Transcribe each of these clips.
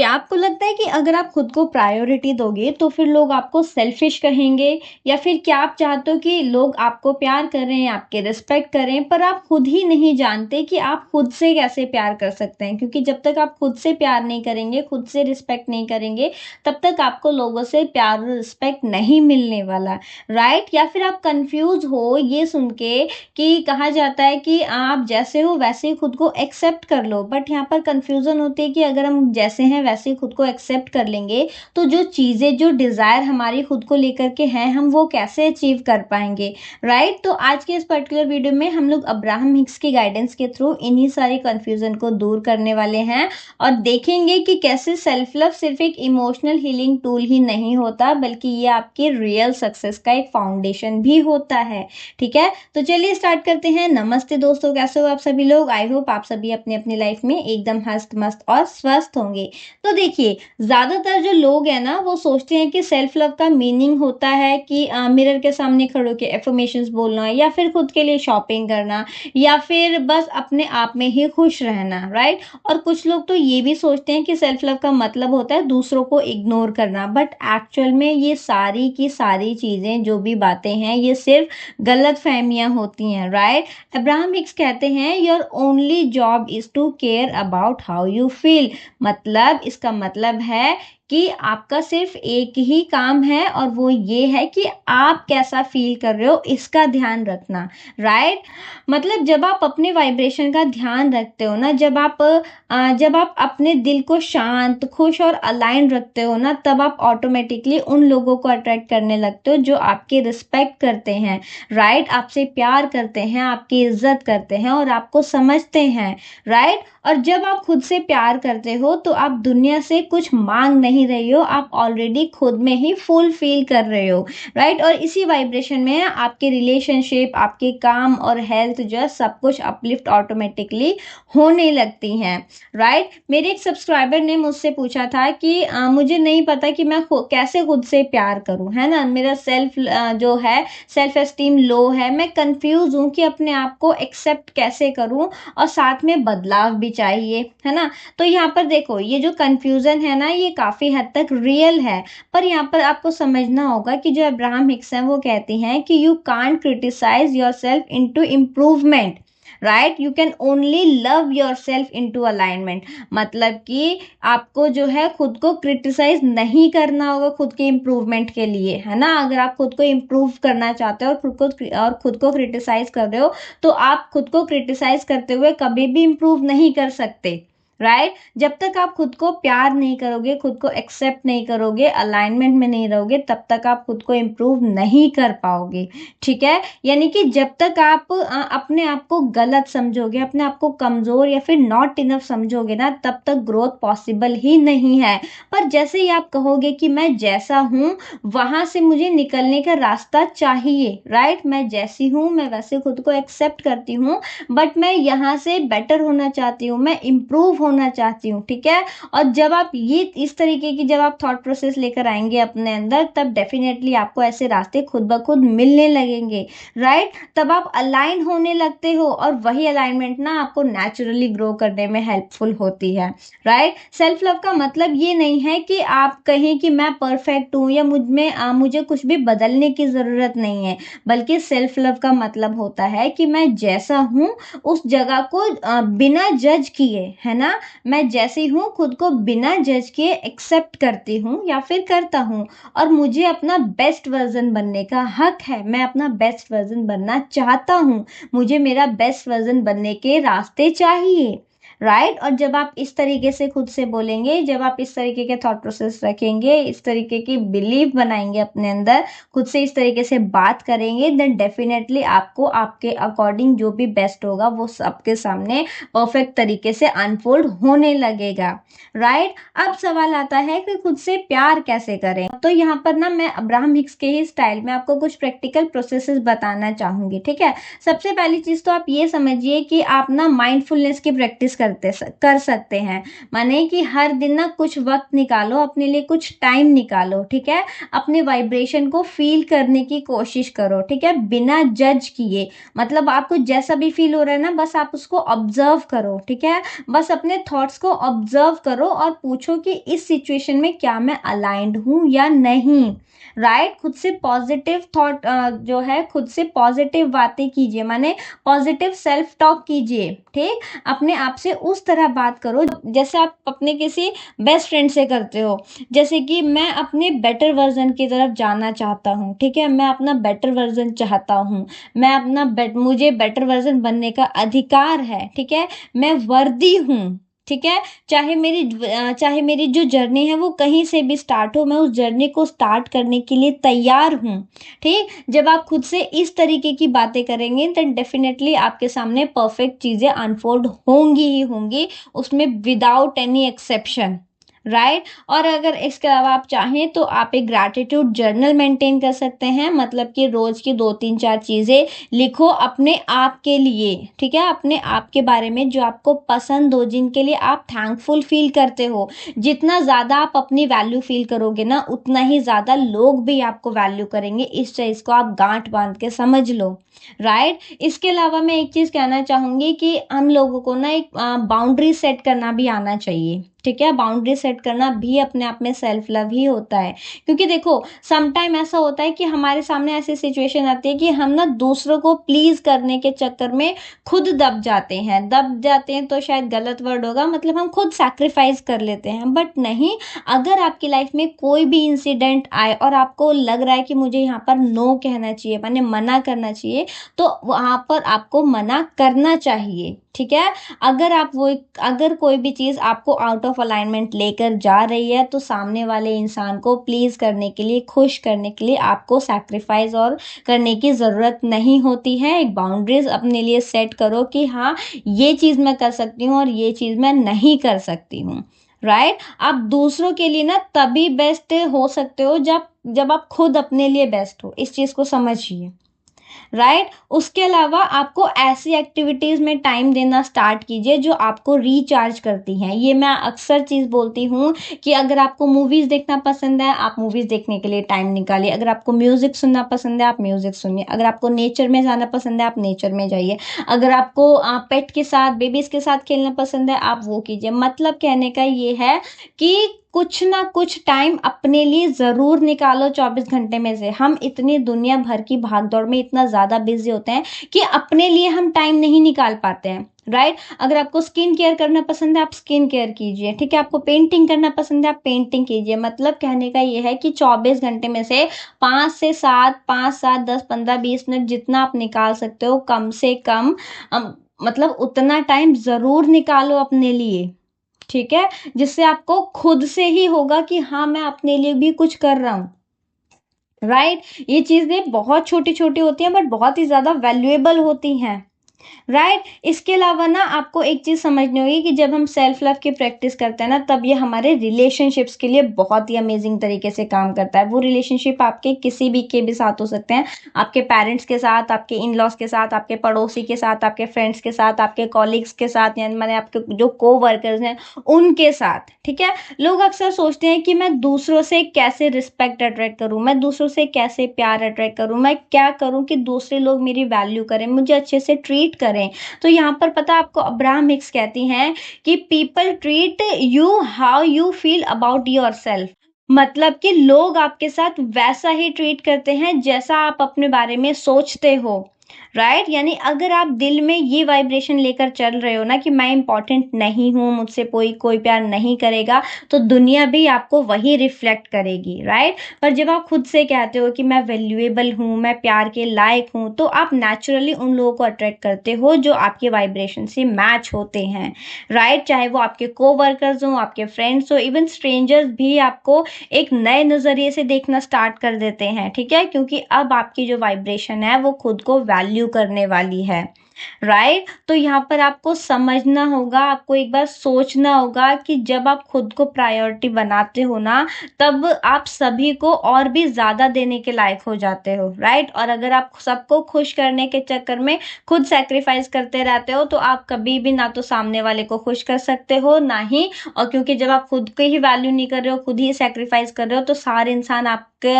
क्या आपको लगता है कि अगर आप खुद को प्रायोरिटी दोगे तो फिर लोग आपको सेल्फिश कहेंगे, या फिर क्या आप चाहते हो कि लोग आपको प्यार करें, आपके रिस्पेक्ट करें, पर आप खुद ही नहीं जानते कि आप खुद से कैसे प्यार कर सकते हैं? क्योंकि जब तक आप खुद से प्यार नहीं करेंगे, खुद से रिस्पेक्ट नहीं करेंगे, तब तक आपको लोगों से प्यार और रिस्पेक्ट नहीं मिलने वाला, राइट? या फिर आप कंफ्यूज हो ये सुन के कि कहा जाता है कि आप जैसे हो वैसे ही खुद को एक्सेप्ट कर लो, बट यहाँ पर कंफ्यूजन होती है कि अगर हम जैसे हैं वैसे ही खुद को एक्सेप्ट कर लेंगे तो जो चीज़ें, जो डिज़ायर हमारी खुद को लेकर के हैं, हम वो कैसे अचीव कर पाएंगे, राइट? तो आज के इस पर्टिकुलर वीडियो में हम लोग अब्राहम हिक्स की गाइडेंस के थ्रू इन्हीं सारी कंफ्यूजन को दूर करने वाले हैं और देखेंगे कि कैसे सेल्फ लव सिर्फ एक इमोशनल हीलिंग टूल ही नहीं होता, बल्कि ये आपकी रियल सक्सेस का एक फाउंडेशन भी होता है। ठीक है, तो चलिए स्टार्ट करते हैं। नमस्ते दोस्तों, कैसे हो आप सभी लोग? आई होप आप सभी अपनी अपनी लाइफ में एकदम हस्त मस्त और स्वस्थ होंगे। तो देखिए, ज्यादातर जो लोग हैं ना, वो सोचते हैं कि सेल्फ लव का मीनिंग होता है कि मिरर के सामने खड़े होकर एफर्मेशंस बोलना, या फिर खुद के लिए शॉपिंग करना, या फिर बस अपने आप में ही खुश रहना, राइट? और कुछ लोग तो ये भी सोचते हैं कि सेल्फ लव का मतलब होता है दूसरों को इग्नोर करना, बट एक्चुअल में ये सारी की सारी चीजें, जो भी बातें हैं, ये सिर्फ गलत फहमियां होती हैं, राइट? अब्राहम हिक्स कहते हैं your only job is to care about how you feel. मतलब इसका मतलब है कि आपका सिर्फ एक ही काम है और वो ये है कि आप कैसा फील कर रहे हो, इसका ध्यान रखना, राइट? मतलब जब आप अपने वाइब्रेशन का ध्यान रखते हो ना, जब आप अपने दिल को शांत, खुश और अलाइन रखते हो ना, तब आप ऑटोमेटिकली उन लोगों को अट्रैक्ट करने लगते हो जो आपकी रिस्पेक्ट करते हैं, राइट? आपसे प्यार करते हैं, आपकी इज्जत करते हैं और आपको समझते हैं, राइट? और जब आप खुद से प्यार करते हो तो आप दुनिया से कुछ मांग नहीं रही हो, आप ऑलरेडी खुद में ही फुल फील कर रहे हो, राइट? और इसी वाइब्रेशन में आपके रिलेशनशिप, आपके काम और हेल्थ जो है, सब कुछ अपलिफ्ट ऑटोमेटिकली होने लगती हैं, राइट? मेरे एक सब्सक्राइबर ने मुझसे पूछा था कि मुझे नहीं पता कि मैं कैसे खुद से प्यार करूं, है ना? मेरा जो है सेल्फ एस्टीम लो है, मैं कंफ्यूज हूं कि अपने आप को एक्सेप्ट कैसे करूं, और साथ में बदलाव भी चाहिए, है ना? तो यहाँ पर देखो, ये जो कंफ्यूजन है ना, ये काफी हद तक रियल है, पर यहाँ पर आपको समझना होगा कि जो अब्राहम हिक्स हैं वो कहती हैं कि you can't criticise your self into improvement, right? You can only love your self into alignment. मतलब कि आपको जो है खुद को क्रिटिसाइज नहीं करना होगा खुद के इम्प्रूवमेंट के लिए, है ना? अगर आप खुद को इम्प्रूव करना चाहते हो और खुद को क्रिटिसाइज कर रहे हो, तो आप खुद को क्रिटिसाइज करते हुए कभी भी इम्प्रूव नहीं कर सकते, राइट? जब तक आप खुद को प्यार नहीं करोगे, खुद को एक्सेप्ट नहीं करोगे, अलाइनमेंट में नहीं रहोगे, तब तक आप खुद को इम्प्रूव नहीं कर पाओगे। ठीक है, यानी कि जब तक आप अपने आप को गलत समझोगे, अपने आप को कमजोर या फिर नॉट इनफ समझोगे ना, तब तक ग्रोथ पॉसिबल ही नहीं है। पर जैसे ही आप कहोगे कि मैं जैसा हूं वहां से मुझे निकलने का रास्ता चाहिए, राइट? मैं जैसी हूं, मैं वैसे खुद को एक्सेप्ट करती हूँ, बट मैं यहाँ से बेटर होना चाहती हूँ, मैं इम्प्रूव होना चाहती हूँ, ठीक है? और जब आप ये इस तरीके की जब आप थॉट प्रोसेस लेकर आएंगे अपने अंदर, तब डेफिनेटली आपको ऐसे रास्ते खुद ब खुद मिलने लगेंगे, राइट? तब आप अलाइन होने लगते हो और वही अलाइनमेंट ना आपको नेचुरली ग्रो करने में हेल्पफुल होती है, राइट? सेल्फ लव का मतलब ये नहीं है कि आप कहें कि मैं परफेक्ट हूँ या मुझे कुछ भी बदलने की जरूरत नहीं है, बल्कि सेल्फ लव का मतलब होता है कि मैं जैसा हूँ उस जगह को बिना जज किए, है ना, मैं जैसी हूँ खुद को बिना जज किए एक्सेप्ट करती हूँ या फिर करता हूँ, और मुझे अपना बेस्ट वर्जन बनने का हक है। मैं अपना बेस्ट वर्जन बनना चाहता हूँ, मुझे मेरा बेस्ट वर्जन बनने के रास्ते चाहिए, राइट? और जब आप इस तरीके से खुद से बोलेंगे, जब आप इस तरीके के थॉट प्रोसेस रखेंगे, इस तरीके की बिलीफ बनाएंगे अपने अंदर, खुद से इस तरीके से बात करेंगे, देन डेफिनेटली आपको आपके अकॉर्डिंग जो भी बेस्ट होगा वो सबके सामने परफेक्ट तरीके से अनफोल्ड होने लगेगा, राइट? अब सवाल आता है कि खुद से प्यार कैसे करें। तो यहाँ पर ना मैं अब्राहम हिक्स के ही स्टाइल में आपको कुछ प्रैक्टिकल प्रोसेसेस बताना चाहूंगी, ठीक है? सबसे पहली चीज तो आप ये समझिए कि आप ना माइंडफुलनेस की प्रैक्टिस करते कर सकते हैं। माने कि हर दिन ना कुछ वक्त निकालो, अपने लिए कुछ टाइम निकालो, ठीक है। अपने वाइब्रेशन को फील करने की कोशिश करो, ठीक है, बिना जज किए। मतलब आपको जैसा भी फील हो रहा है ना, बस आप उसको ऑब्जर्व करो, ठीक है। बस अपने थॉट्स को ऑब्जर्व करो और पूछो कि इस सिचुएशन में क्या मैं अलाइंड हूं या नहीं। राइट, खुद से पॉजिटिव थॉट जो है, खुद से पॉजिटिव बातें कीजिए, माने पॉजिटिव सेल्फ टॉक कीजिए, ठीक। अपने आप से उस तरह बात करो जैसे आप अपने किसी बेस्ट फ्रेंड से करते हो। जैसे कि मैं अपने बेटर वर्जन की तरफ जाना चाहता हूँ, ठीक है, मैं अपना बेटर वर्जन चाहता हूँ, मैं अपना मुझे बेटर वर्जन बनने का अधिकार है, ठीक है, मैं वर्दी हूँ, ठीक है। चाहे मेरी जो जर्नी है वो कहीं से भी स्टार्ट हो, मैं उस जर्नी को स्टार्ट करने के लिए तैयार हूँ, ठीक। जब आप खुद से इस तरीके की बातें करेंगे तो डेफिनेटली आपके सामने परफेक्ट चीजें अनफोल्ड होंगी ही होंगी, उसमें विदाउट एनी एक्सेप्शन। राइट, और अगर इसके अलावा आप चाहें तो आप एक ग्रैटिट्यूड जर्नल मेंटेन कर सकते हैं। मतलब कि रोज की 2-3-4 चीजें लिखो अपने आप के लिए, ठीक है, अपने आप के बारे में जो आपको पसंद हो, जिनके लिए आप थैंकफुल फील करते हो। जितना ज्यादा आप अपनी वैल्यू फील करोगे ना, उतना ही ज्यादा लोग भी आपको वैल्यू करेंगे। इस चीज को आप गांठ बांध के समझ लो। राइट, इसके अलावा मैं एक चीज कहना चाहूंगी कि हम लोगों को ना एक बाउंड्री सेट करना भी आना चाहिए, ठीक है। बाउंड्री सेट करना भी अपने आप में सेल्फ लव ही होता है। क्योंकि देखो, सम टाइम ऐसा होता है कि हमारे सामने ऐसी सिचुएशन आती है कि हम ना दूसरों को प्लीज करने के चक्कर में खुद दब जाते हैं तो शायद गलत वर्ड होगा, मतलब हम खुद सैक्रिफाइस कर लेते हैं। बट नहीं, अगर आपकी लाइफ में कोई भी इंसिडेंट आए और आपको लग रहा है कि मुझे यहाँ पर नो कहना चाहिए, माने मना करना चाहिए, तो वहां पर आपको मना करना चाहिए, ठीक है। अगर कोई भी चीज आपको आउट ऑफ अलाइनमेंट लेकर जा रही है, तो सामने वाले इंसान को प्लीज करने के लिए, खुश करने के लिए आपको सैक्रिफाइस और करने की जरूरत नहीं होती है। एक बाउंड्रीज अपने लिए सेट करो कि हाँ, ये चीज मैं कर सकती हूँ और ये चीज मैं नहीं कर सकती हूँ। राइट, आप दूसरों के लिए ना तभी बेस्ट हो सकते हो जब आप खुद अपने लिए बेस्ट हो। इस चीज को समझिए। राइट, उसके अलावा आपको ऐसी एक्टिविटीज में टाइम देना स्टार्ट कीजिए जो आपको रिचार्ज करती हैं। ये मैं अक्सर चीज बोलती हूँ कि अगर आपको मूवीज देखना पसंद है, आप मूवीज देखने के लिए टाइम निकालिए। अगर आपको म्यूजिक सुनना पसंद है, आप म्यूजिक सुनिए। अगर आपको नेचर में जाना पसंद है, आप नेचर में जाइए। अगर आपको पेट के साथ, बेबीज के साथ खेलना पसंद है, आप वो कीजिए। मतलब कहने का ये है कि कुछ ना कुछ टाइम अपने लिए जरूर निकालो 24 घंटे में से। हम इतनी दुनिया भर की भागदौड़ में इतना ज्यादा बिजी होते हैं कि अपने लिए हम टाइम नहीं निकाल पाते हैं। राइट, अगर आपको स्किन केयर करना पसंद है, आप स्किन केयर कीजिए, ठीक है। आपको पेंटिंग करना पसंद है, आप पेंटिंग कीजिए। मतलब कहने का ये है कि 24 घंटे में से 5 से 7 10 15 20 मिनट जितना आप निकाल सकते हो, कम से कम मतलब उतना टाइम जरूर निकालो अपने लिए, ठीक है। जिससे आपको खुद से ही होगा कि हाँ, मैं अपने लिए भी कुछ कर रहा हूं। राइट, ये चीजें बहुत छोटी छोटी होती हैं बट बहुत ही ज्यादा वैल्यूएबल होती हैं। राइट, इसके अलावा ना आपको एक चीज समझनी होगी कि जब हम सेल्फ लव की प्रैक्टिस करते हैं ना, तब ये हमारे रिलेशनशिप्स के लिए बहुत ही अमेजिंग तरीके से काम करता है। वो रिलेशनशिप आपके किसी भी के भी साथ हो सकते हैं, आपके पेरेंट्स के साथ, आपके इन लॉज के साथ, आपके पड़ोसी के साथ, आपके फ्रेंड्स के साथ, आपके कॉलीग्स के साथ, यानी मैंने आपके जो को वर्कर्स हैं उनके साथ, ठीक है। लोग अक्सर सोचते हैं कि मैं दूसरों से कैसे रिस्पेक्ट अट्रैक्ट करूं, मैं दूसरों से कैसे प्यार अट्रैक्ट करूं, मैं क्या करूं कि दूसरे लोग मेरी वैल्यू करें, मुझे अच्छे से ट्रीट करें। तो यहाँ पर पता आपको अब्राहम हिक्स कहती हैं कि people treat you how you feel about your self. मतलब कि लोग आपके साथ वैसा ही ट्रीट करते हैं जैसा आप अपने बारे में सोचते हो। राइट, यानी अगर आप दिल में ये वाइब्रेशन लेकर चल रहे हो ना कि मैं इंपॉर्टेंट नहीं हूं, मुझसे कोई प्यार नहीं करेगा, तो दुनिया भी आपको वही रिफ्लेक्ट करेगी। राइट, पर जब आप खुद से कहते हो कि मैं वैल्यूएबल हूं, मैं प्यार के लायक हूं, तो आप नेचुरली उन लोगों को अट्रैक्ट करते हो जो आपके वाइब्रेशन से मैच होते हैं। राइट, चाहे वो आपके को वर्कर्स हो, आपके फ्रेंड्स हो, इवन स्ट्रेंजर्स भी आपको एक नए नजरिए से देखना स्टार्ट कर देते हैं, ठीक है। क्योंकि अब आपकी जो वाइब्रेशन है वो खुद को वैल्यू करने वाली है। राइट? तो यहाँ पर आपको समझना होगा, आपको एक बार सोचना होगा कि जब आप खुद को प्रायोरिटी बनाते हो ना, तब आप सभी को और भी ज़्यादा देने के लायक हो जाते हो, राइट? और अगर आप सबको खुश करने के चक्कर में खुद सैक्रिफाइस करते रहते हो, तो आप कभी भी ना तो सामने वाले को खुश कर सकते हो, ना ही और क्योंकि जब आप खुद की ही वैल्यू नहीं कर रहे हो, खुद ही सैक्रिफाइस कर रहे हो, तो सारे इंसान आपके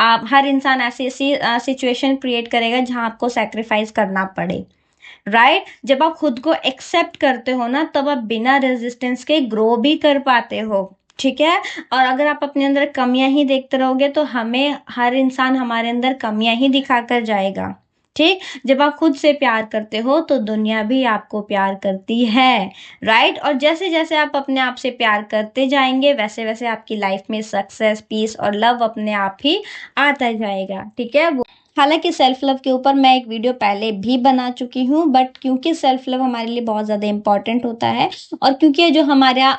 आप हर इंसान ऐसी-ऐसी सिचुएशन क्रिएट करेगा जहाँ आपको सैक्रिफाइस करना पड़े। राइट? जब आप खुद को एक्सेप्ट करते हो ना, तब आप बिना रेजिस्टेंस के ग्रो भी कर पाते हो। ठीक है? और अगर आप अपने अंदर कमियां ही देखते रहोगे, तो हमें हर इंसान हमारे अंदर कमियां ही दिखाकर जाएगा। ठीक? जब आप खुद से प्यार करते हो, तो दुनिया भी आपको प्यार करती है। राइट? और जैसे जैसे आप अपने आप से प्यार करते जाएंगे, वैसे वैसे आपकी लाइफ में सक्सेस, पीस और लव अपने आप ही आता जाएगा। ठीक है? हालाँकि सेल्फ लव के ऊपर मैं एक वीडियो पहले भी बना चुकी हूँ, बट क्योंकि सेल्फ लव हमारे लिए बहुत ज़्यादा इम्पोर्टेंट होता है और क्योंकि जो हमारा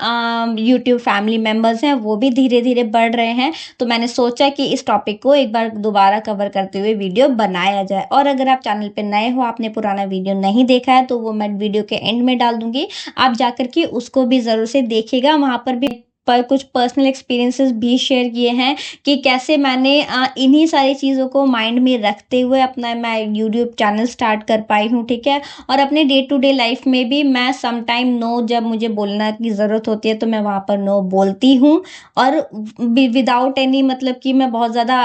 यूट्यूब फैमिली मेंबर्स हैं, वो भी धीरे-धीरे बढ़ रहे हैं, तो मैंने सोचा कि इस टॉपिक को एक बार दोबारा कवर करते हुए वीडियो बनाया जाए। और अगर आप चैनल पे नए हो, आपने पुराना वीडियो नहीं देखा है, तो वो मैं वीडियो के एंड में डाल दूँगी। आप जाकर के उसको भी ज़रूर से देखिएगा, वहाँ पर भी पर कुछ पर्सनल एक्सपीरियंसेस भी शेयर किए हैं कि कैसे मैंने इन्हीं सारी चीज़ों को माइंड में रखते हुए अपना मैं यूट्यूब चैनल स्टार्ट कर पाई हूँ, ठीक है? और अपने डे टू डे लाइफ में भी मैं सम टाइम नो जब मुझे बोलना की ज़रूरत होती है, तो मैं वहाँ पर नो बोलती हूँ और विदाउट एनी मतलब कि मैं बहुत ज़्यादा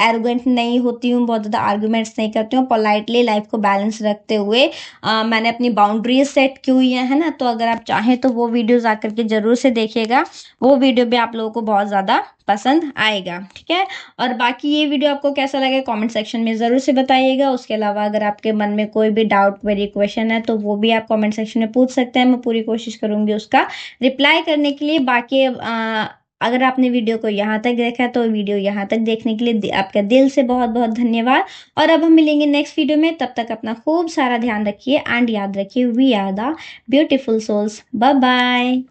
एरोगेंट नहीं होती हूँ, बहुत ज़्यादा आर्गुमेंट्स नहीं करती हूँ, पोलाइटली लाइफ को बैलेंस रखते हुए मैंने अपनी बाउंड्रीज सेट की हुई है ना? तो अगर आप चाहें तो वो वीडियोज़ आकर के ज़रूर से देखिएगा। वो वीडियो भी आप लोगों को बहुत ज़्यादा पसंद आएगा, ठीक है? और बाकी ये वीडियो आपको कैसा लगा कमेंट सेक्शन में ज़रूर से बताइएगा। उसके अलावा अगर आपके मन में कोई भी डाउट, क्वेरी, क्वेश्चन है, तो वो भी आप कमेंट सेक्शन में पूछ सकते हैं। मैं पूरी कोशिश करूँगी उसका रिप्लाई करने के लिए। बाकी अगर आपने वीडियो को यहाँ तक देखा है, तो वीडियो यहाँ तक देखने के लिए आपका दिल से बहुत-बहुत धन्यवाद। और अब हम मिलेंगे नेक्स्ट वीडियो में, तब तक अपना खूब सारा ध्यान रखिए एंड याद रखिए we are the beautiful souls. Bye bye.